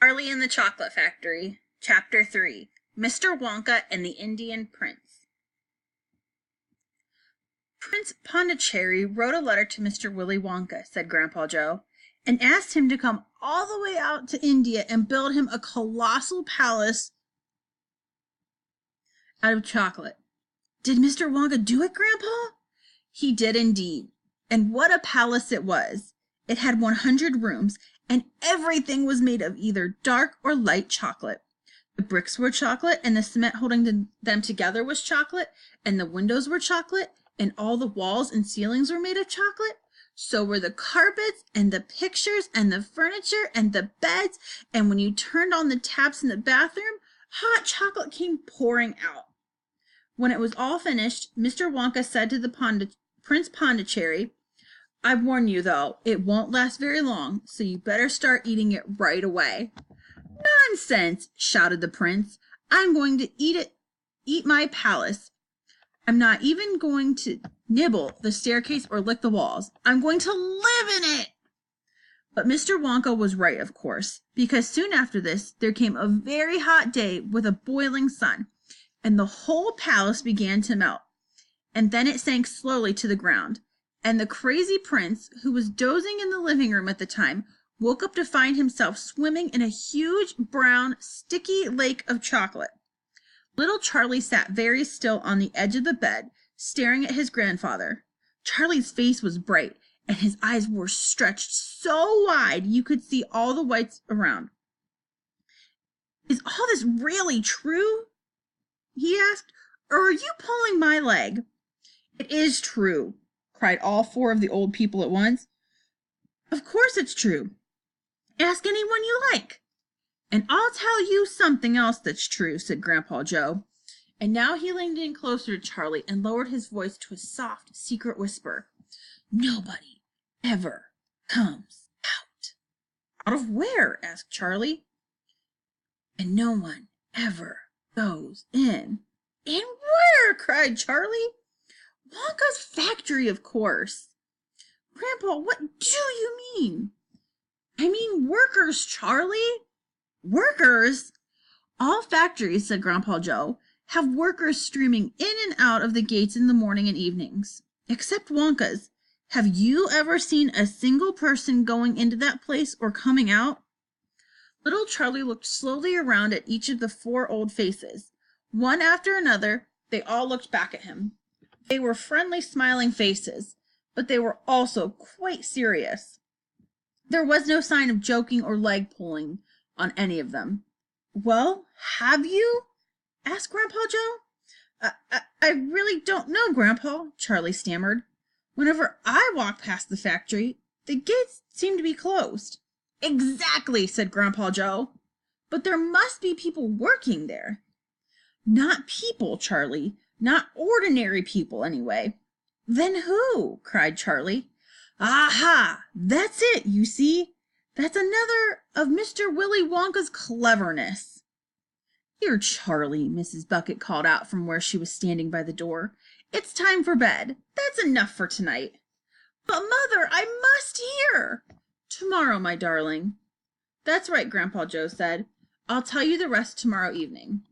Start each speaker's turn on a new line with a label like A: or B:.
A: Charlie and the Chocolate Factory, Chapter 3, Mr. Wonka and the Indian Prince. Prince Pondicherry wrote a letter to Mr. Willy Wonka, said Grandpa Joe, and asked him to come all the way out to India and build him a colossal palace out of chocolate. Did Mr. Wonka do it, Grandpa? He did indeed. And what a palace it was! It had 100 rooms, and everything was made of either dark or light chocolate. The bricks were chocolate, and the cement holding them together was chocolate, and the windows were chocolate, and all the walls and ceilings were made of chocolate. So were the carpets, and the pictures, and the furniture, and the beds, and when you turned on the taps in the bathroom, hot chocolate came pouring out. When it was all finished, Mr. Wonka said to the Prince Pondicherry, "I warn you, though, it won't last very long, so you better start eating it right away." "Nonsense!" shouted the prince. "I'm going to eat my palace. I'm not even going to nibble the staircase or lick the walls. I'm going to live in it." But Mr. Wonka was right, of course, because soon after this there came a very hot day with a boiling sun, and the whole palace began to melt, and then it sank slowly to the ground, and the crazy prince, who was dozing in the living room at the time, woke up to find himself swimming in a huge, brown, sticky lake of chocolate. Little Charlie sat very still on the edge of the bed, staring at his grandfather. Charlie's face was bright, and his eyes were stretched so wide you could see all the whites around. "Is all this really true?" he asked, "or are you pulling my leg?" "It is true," cried all four of the old people at once. "Of course it's true. Ask anyone you like." "And I'll tell you something else that's true," said Grandpa Joe. And now he leaned in closer to Charlie and lowered his voice to a soft, secret whisper. "Nobody ever comes out." "Out of where?" asked Charlie. "And no one ever goes in." "In where?" cried Charlie. "Wonka's factory, of course." "Grandpa, what do you mean?" "I mean workers, Charlie." "Workers?" "All factories," said Grandpa Joe, "have workers streaming in and out of the gates in the morning and evenings. Except Wonka's. Have you ever seen a single person going into that place or coming out?" Little Charlie looked slowly around at each of the four old faces. One after another, they all looked back at him. They were friendly, smiling faces, but they were also quite serious. There was no sign of joking or leg pulling on any of them. "Well, have you?" asked Grandpa Joe. I really don't know, Grandpa," Charlie stammered. "Whenever I walk past the factory, the gates seem to be closed." "Exactly," said Grandpa Joe. "But there must be people working there." "Not people, Charlie. Not ordinary people, anyway." "Then who?" cried Charlie. "Aha! That's it, you see. That's another of Mr. Willy Wonka's cleverness." "Dear Charlie," Mrs. Bucket called out from where she was standing by the door, "it's time for bed. That's enough for tonight." "But, Mother, I must hear." "Tomorrow, my darling." "That's right," Grandpa Joe said. "I'll tell you the rest tomorrow evening."